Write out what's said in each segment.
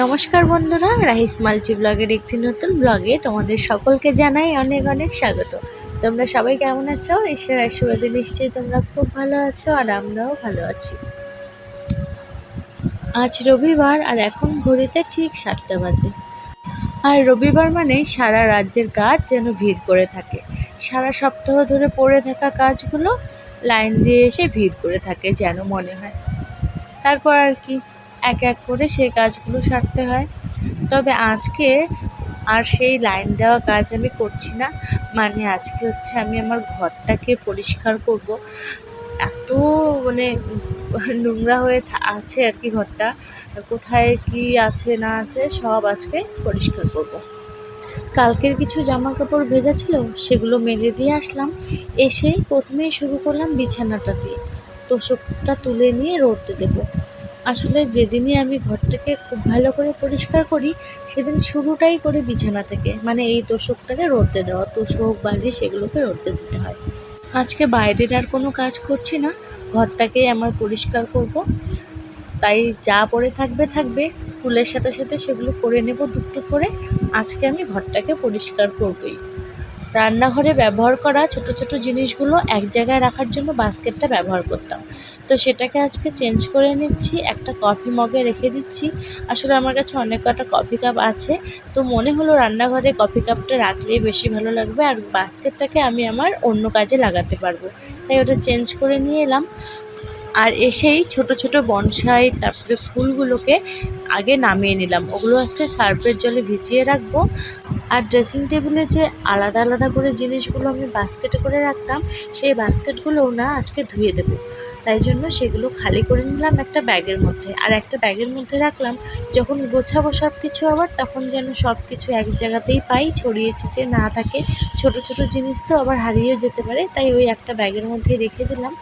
নমস্কার বন্ধুরা, রাহিস মাল্টি ব্লগের একটি নতুন ব্লগে তোমাদের সকলকে জানাই অনেক অনেক স্বাগত। তোমরা সবাই কেমন আছো? ঈশ্বরের আশীর্বাদে নিশ্চয়ই তোমরা খুব ভালো আছো, আর আমরাও ভালো আছি। আজ রবিবার, আর এখন ঘড়িতে ঠিক 7টা বাজে। আর রবিবার মানেই সারা রাজ্যের কাজ যেন ভিড় করে থাকে। সারা সপ্তাহ ধরে পড়ে থাকা কাজগুলো লাইন দিয়ে এসে ভিড় করে থাকে যেন মনে হয়। তারপর আর কি, এক এক করে সেই কাজগুলো সারতে হয়। তবে আজকে আর সেই লাইন দেওয়া কাজ আমি করছি না। আজকে হচ্ছে আমি আমার ঘরটাকে পরিষ্কার করব। এত মানে নোংরা হয়ে আছে আর কি ঘরটা, কোথায় কি আছে না আছে সব আজকে পরিষ্কার করব। কালকের কিছু জামা কাপড় ভেজা ছিল, সেগুলো মেলে দিয়ে আসলাম। এসেই প্রথমেই শুরু করলাম বিছানাটা দিয়ে। তোষকটা তুলে নিয়ে রোদে দেবো। আসলে যেদিনই আমি ঘরটাকে খুব ভালো করে পরিষ্কার করি, সেদিন শুরুটাই করি বিছানা থেকে। এই তোষকটাকে রোদে দেওয়া, তোষক বালিশ এগুলোকে রোদে দিতে হয়। আজকে বাইরের আর কোনো কাজ করছি না, ঘরটাকেই আমার পরিষ্কার করব। তাই যা পড়ে থাকবে, স্কুলের সাথে সাথে সেগুলো করে নেব টুকটুক করে। আজকে আমি ঘরটাকে পরিষ্কার করবই। রান্নাঘরে ব্যবহার করা ছোট ছোট জিনিসগুলো এক জায়গায় রাখার জন্য বাস্কেটটা ব্যবহার করতাম, তো সেটাকে আজকে চেঞ্জ করে নিচ্ছি, একটা কফি মগে রেখে দিচ্ছি। আসলে আমার কাছে অনেক কটা কফি কাপ আছে, তো মনে হলো রান্নাঘরে কফি কাপটা রাখলেই বেশি ভালো লাগবে, আর বাস্কেটটাকে আমি আমার অন্য কাজে লাগাতে পারবো। তাই ওটা চেঞ্জ করে নিয়ে এলাম। আর এসেই ছোট ছোট বনসাই, তারপরে ফুলগুলোকে আগে নামিয়ে নিলাম। ওগুলো আজকে সার্ফের জলে ভিজিয়ে রাখবো। আর ড্রেসিং টেবিলে যে আলাদা আলাদা করে জিনিসগুলো আমি বাস্কেটে করে রাখতাম, সেই বাস্কেটগুলোও না আজকে ধুয়ে দেবো। তাই জন্য সেগুলো খালি করে নিলাম একটা ব্যাগের মধ্যে, আর একটা ব্যাগের মধ্যে রাখলাম। যখন গোছাবো সব কিছু আবার, তখন যেন সব কিছু এক জায়গাতেই পাই, ছড়িয়ে ছিটিয়ে না থাকে। ছোট ছোট জিনিস তো আবার হারিয়েও যেতে পারে, তাই ওই একটা ব্যাগের মধ্যে রেখে দিলাম।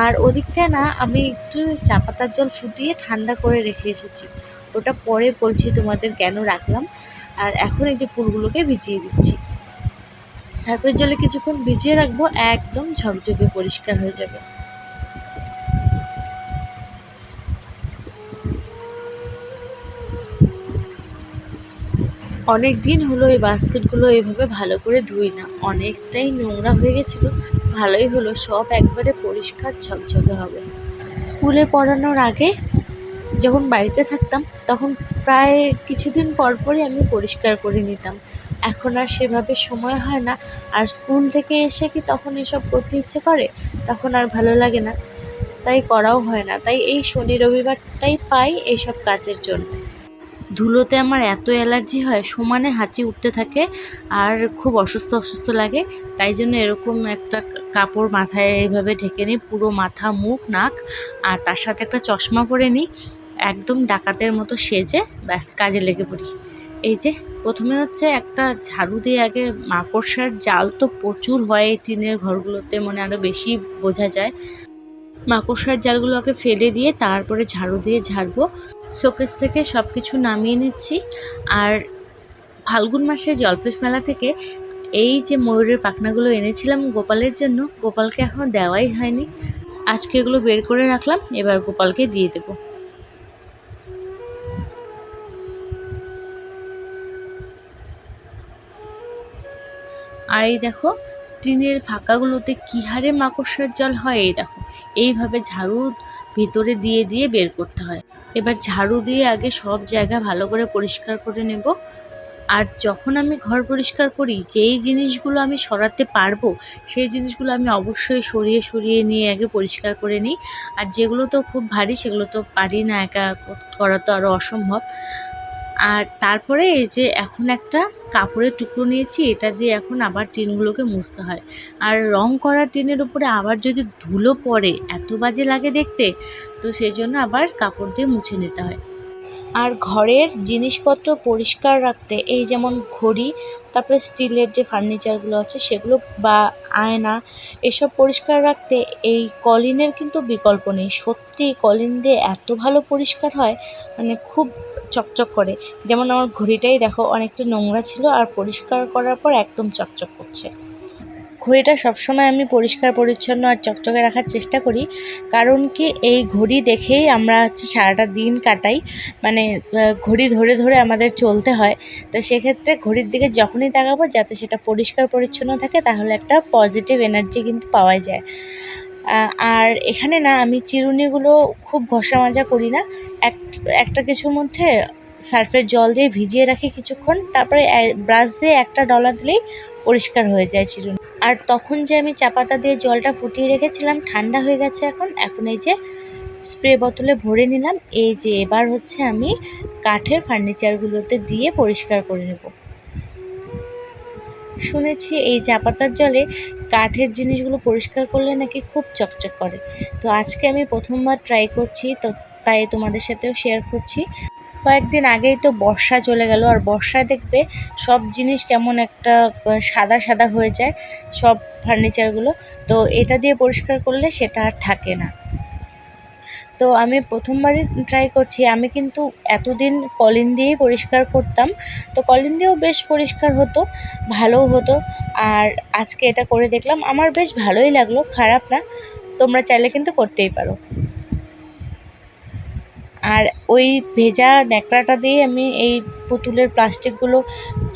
আর ওদিকটা না আমি একটু চা পাতার জল ফুটিয়ে ঠান্ডা করে রেখে এসেছি, ওটা পরে বলছি তোমাদের কেন রাখলাম। আর এখন এই যে ফুলগুলোকে ভিজিয়ে দিচ্ছি, সার্ফের জলে কিছুক্ষণ ভিজিয়ে রাখবো, একদম ঝকঝকে পরিষ্কার হয়ে যাবে। অনেক দিন হলো এই বাস্কেটগুলো এইভাবে ভালো করে ধুই না, অনেকটাই নোংরা হয়ে গেছিলো। ভালোই হলো, সব একবারে পরিষ্কার ঝকঝকে হবে। স্কুলে পড়ানোর আগে যখন বাড়িতে থাকতাম, তখন প্রায় কিছুদিন পর পরই আমি পরিষ্কার করে নিতাম। এখন আর সেভাবে সময় হয় না, আর স্কুল থেকে এসে কি তখন এসব করতে ইচ্ছে করে, তখন আর ভালো লাগে না, তাই করাও হয় না। তাই এই শনি রবিবারটাই পাই এইসব কাজের জন্য। ধুলোতে আমার এত অ্যালার্জি হয়, সমানে হাঁচি উঠতে থাকে, আর খুব অসুস্থ অসুস্থ লাগে। তাই জন্য এরকম একটা কাপড় মাথায় এইভাবে ঢেকে নিই, পুরো মাথা, মুখ, নাক, আর তার সাথে একটা চশমা পরে নিই। একদম ডাকাতের মতো সেজে ব্যাস কাজে লেগে পড়ি। এই যে প্রথমে হচ্ছে একটা ঝাড়ু দিয়ে আগে, মাকড়সার জাল তো প্রচুর হয় এই টিনের ঘরগুলোতে, আরও বেশি বোঝা যায়। মাকড়সার জালগুলোকে ফেলে দিয়ে তারপরে ঝাড়ু দিয়ে ঝাড়বো। শোকেস থেকে সব কিছু নামিয়ে নিচ্ছি। আর ফাল্গুন মাসে জলপেশ মেলা থেকে এই যে ময়ূরের পাখনাগুলো এনেছিলাম গোপালের জন্য, গোপালকে এখনও দেওয়াই হয়নি। আজকে এগুলো বের করে রাখলাম, এবার গোপালকে দিয়ে দেবো। আর এই দেখো, টিনের ফাঁকাগুলোতে কী হারে মাকড়সার জাল হয়, এই দেখো এইভাবে ঝাড়ু ভিতরে দিয়ে দিয়ে বের করতে হয়। এবার ঝাড়ু দিয়ে আগে সব জায়গা ভালো করে পরিষ্কার করে নেব। আর যখন আমি ঘর পরিষ্কার করি, যেই জিনিসগুলো আমি সরাতে পারবো, সেই জিনিসগুলো আমি অবশ্যই সরিয়ে সরিয়ে নিয়ে আগে পরিষ্কার করে নিই। আর যেগুলো তো খুব ভারী, সেগুলো তো পারি না, একা করা তো আরও অসম্ভব। আর তারপরে এই যে এখন একটা কাপড়ের টুকরো নিয়েছি, এটা দিয়ে এখন আবার টিনগুলোকে মুছতে হয়। আর রং করা টিনের উপরে আবার যদি ধুলো পড়ে, এত বাজে লাগে দেখতে, তো সেই জন্য আবার কাপড় দিয়ে মুছে নিতে হয়। আর ঘরের জিনিসপত্র পরিষ্কার রাখতে, এই যেমন ঘড়ি, তারপরে স্টিলের যে ফার্নিচারগুলো আছে সেগুলো, বা আয়না, এসব পরিষ্কার রাখতে এই কলিনের কিন্তু বিকল্প নেই। সত্যি কলিন দিয়ে এত ভালো পরিষ্কার হয়, খুব চকচক করে। যেমন আমার ঘড়িটাই দেখো অনেকটা নোংরা ছিল, আর পরিষ্কার করার পর একদম চকচক করছে। ঘড়িটা সবসময় আমি পরিষ্কার পরিচ্ছন্ন আর চকচকে রাখার চেষ্টা করি, কারণ কি এই ঘড়ি দেখেই আমরা হচ্ছে সারাটা দিন কাটাই, মানে ঘড়ি ধরে ধরে আমাদের চলতে হয়। তো সেক্ষেত্রে ঘড়ির দিকে যখনই তাকাবো যাতে সেটা পরিষ্কার পরিচ্ছন্ন থাকে, তাহলে একটা পজিটিভ এনার্জি কিন্তু পাওয়া যায়। আর এখানে না আমি চিরুনিগুলো খুব ঘষা মাজা করি না, একটা কিছুর মধ্যে সার্ফের জল দিয়ে ভিজিয়ে রাখি কিছুক্ষণ, তারপরে ব্রাশ দিয়ে একটা ডলা দিলেই পরিষ্কার হয়ে যায় চিরুনি। আর তখন যে আমি চা পাতা দিয়ে জলটা ফুটিয়ে রেখেছিলাম ঠান্ডা হয়ে গেছে এখন এই যে স্প্রে বোতলে ভরে নিলাম। এই যে এবার হচ্ছে আমি কাঠের ফার্নিচারগুলোতে দিয়ে পরিষ্কার করে নেব। শুনেছি এই চা পাতার জলে কাঠের জিনিসগুলো পরিষ্কার করলে নাকি খুব চকচক করে। তো আজকে আমি প্রথমবার ট্রাই করছি, তো তাই তোমাদের সাথেও শেয়ার করছি। কয়েকদিন আগেই তো বর্ষা চলে গেল, আর বর্ষায় দেখবে সব জিনিস কেমন একটা সাদা সাদা হয়ে যায়, সব ফার্নিচারগুলো। তো এটা দিয়ে পরিষ্কার করলে সেটা আর থাকে না। তো আমি প্রথমবারই ট্রাই করছি। আমি কিন্তু এতদিন কলিন দিয়েই পরিষ্কার করতাম, তো কলিন দিয়েও বেশ পরিষ্কার হতো, ভালোও হতো। আর আজকে এটা করে দেখলাম, আমার বেশ ভালোই লাগলো, খারাপ না। তোমরা চাইলে কিন্তু করতেই পারো। আর ওই ভেজা ন্যাকড়াটা দিয়ে আমি এই পুতুলের প্লাস্টিকগুলো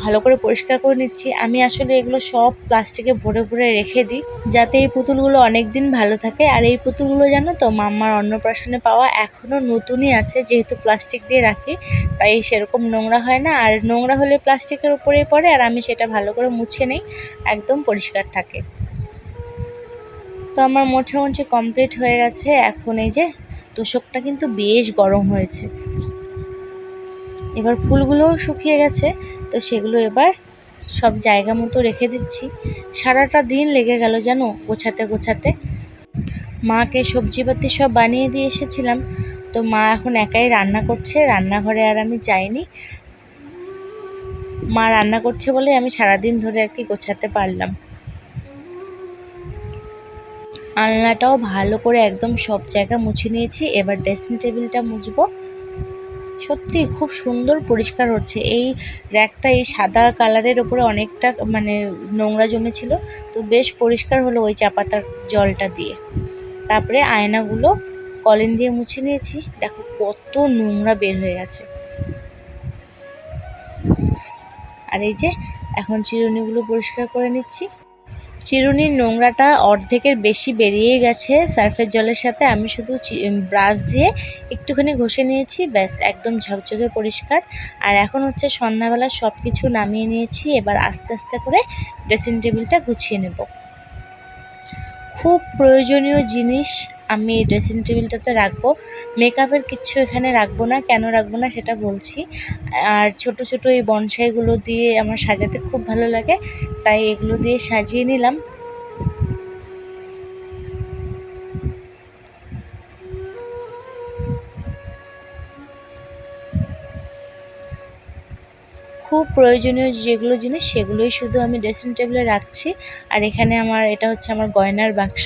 ভালো করে পরিষ্কার করে নিচ্ছি। আমি আসলে এগুলো সব প্লাস্টিকে ভরে ভরে রেখে দিই, যাতে এই পুতুলগুলো অনেক দিন ভালো থাকে। আর এই পুতুলগুলো জানো তো মাম্মার অন্নপ্রাশনে পাওয়া, এখনও নতুনই আছে, যেহেতু প্লাস্টিক দিয়ে রাখি তাই সেরকম নোংরা হয় না। আর নোংরা হলে প্লাস্টিকের উপরেই পড়ে, আর আমি সেটা ভালো করে মুছে নেই, একদম পরিষ্কার থাকে। তো আমার মোছামুছি কমপ্লিট হয়ে গেছে। এখন এই যে তোশকটা কিন্তু বেশ গরম হয়েছে, এবার ফুলগুলোও শুকিয়ে গেছে, তো সেগুলো এবার সব জায়গা মতো রেখে দিচ্ছি। সারাটা দিন লেগে গেল জানো গোছাতে গোছাতে। মাকে সবজিপাতি সব বানিয়ে দিয়ে এসেছিলাম, তো মা এখন একাই রান্না করছে, রান্নাঘরে আর আমি যাইনি। মা রান্না করছে বলে আমি সারাদিন ধরে আর কি গোছাতে পারলাম। আলনাটাও ভালো করে একদম সব জায়গা মুছে নিয়েছি, এবার ড্রেসিং টেবিলটা মুছবো। সত্যি খুব সুন্দর পরিষ্কার হচ্ছে। এই র্যাকটা এই সাদা কালারের ওপরে অনেকটা মানে নোংরা জমেছিল, তো বেশ পরিষ্কার হলো ওই চা পাতার জলটা দিয়ে। তারপরে আয়নাগুলো কলিন দিয়ে মুছে নিয়েছি, দেখো কত নোংরা বের হয়ে গেছে। আর এই যে এখন চিরুনিগুলো পরিষ্কার করে নিচ্ছি। চিরুনির নোংরাটা অর্ধেকের বেশি বেরিয়ে গেছে সার্ফের জলের সাথে। আমি শুধু ব্রাশ দিয়ে একটুখানি ঘষে নিয়েছি, ব্যাস একদম ঝকঝকে পরিষ্কার। আর এখন হচ্ছে সন্ধ্যাবেলা সব কিছু নামিয়ে নিয়েছি, এবার আস্তে আস্তে করে ড্রেসিং টেবিলটা গুছিয়ে নেব। খুব প্রয়োজনীয় জিনিস আমি এই ড্রেসিং টেবিলটাতে রাখবো, মেকআপের কিচ্ছু এখানে রাখবো না। কেন রাখবো না সেটা বলছি। আর ছোট ছোট এই বনসাইগুলো দিয়ে আমার সাজাতে খুব ভালো লাগে, তাই এগুলো দিয়ে সাজিয়ে নিলাম। খুব প্রয়োজনীয় যেগুলো জিনিস সেগুলোই শুধু আমি ড্রেসিং টেবিলে রাখছি। আর এখানে আমার এটা হচ্ছে আমার গয়নার বাক্স,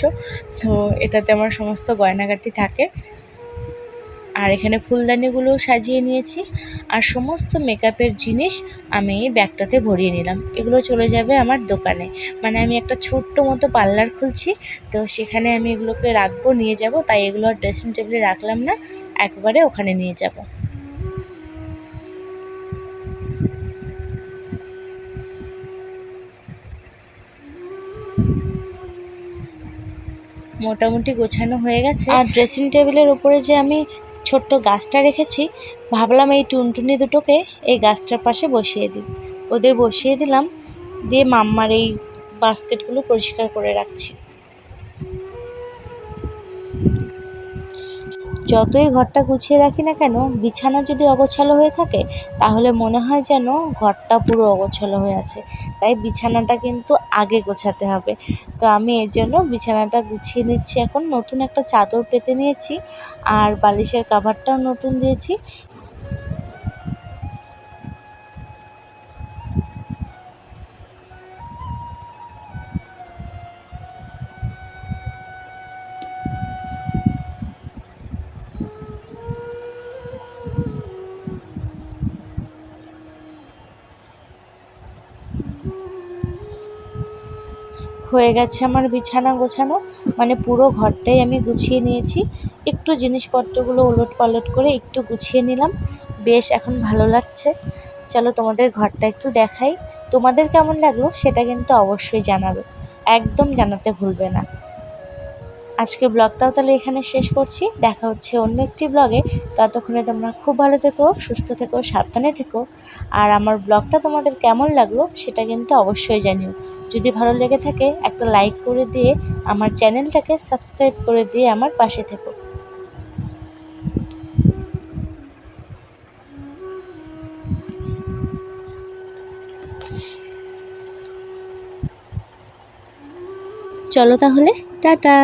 তো এটাতে আমার সমস্ত গয়নাগাটি থাকে। আর এখানে ফুলদানিগুলোও সাজিয়ে নিয়েছি, আর সমস্ত মেকআপের জিনিস আমি এই ব্যাগটাতে ভরিয়ে নিলাম। এগুলো চলে যাবে আমার দোকানে, মানে আমি একটা ছোট্ট মতো পার্লার খুলছি, তো সেখানে আমি এগুলোকে রাখবো, নিয়ে যাব। তাই এগুলো আর ড্রেসিং টেবিলে রাখলাম না, একবারে ওখানে নিয়ে যাব। মোটামুটি গোছানো হয়ে গেছে। আর ড্রেসিং টেবিলের উপরে যে আমি ছোট্ট গাছটা রেখেছি, ভাবলাম এই টুনটুনি দুটোকে এই গাছটার পাশে বসিয়ে দিই। ওদের বসিয়ে দিলাম, দিয়ে মাম্মার এই বাস্কেটগুলো পরিষ্কার করে রাখছি। যতই ঘরটা গুছিয়ে রাখি না কেন, বিছানা যদি অগোছালো হয়ে থাকে তাহলে মনে হয় যেন ঘরটা পুরো অগোছালো হয়ে আছে। তাই বিছানাটা কিন্তু আগে গোছাতে হবে। তো আমি এর জন্য বিছানাটা গুছিয়ে নিচ্ছি। এখন নতুন একটা চাদর পেতে নিয়েছি, আর বালিশের কাভারটাও নতুন দিয়েছি। হয়ে গেছে আমার বিছানা গোছানো, মানে পুরো ঘরটাই আমি গুছিয়ে নিয়েছি। একটু জিনিসপত্রগুলো ওলটপালট করে একটু গুছিয়ে নিলাম, বেশ এখন ভালো লাগছে। চলো তোমাদের ঘরটা একটু দেখাই, তোমাদের কেমন লাগলো সেটা কিন্তু অবশ্যই জানাবে, একদম জানাতে ভুলবে না। আজকের ব্লগটাও তাহলে এখানে শেষ করছি, দেখা হচ্ছে অন্য একটি ব্লগে। ততক্ষণে তোমরা খুব ভালো থেকো, সুস্থ থেকো, সাবধানে থেকো। আর আমার ব্লগটা তোমাদের কেমন লাগলো সেটা কিন্তু অবশ্যই জানিও। যদি ভালো লেগে থাকে একটা লাইক করে দিয়ে আমার চ্যানেলটাকে সাবস্ক্রাইব করে দিয়ে আমার পাশে থেকো। চলো তাহলে, টাটা।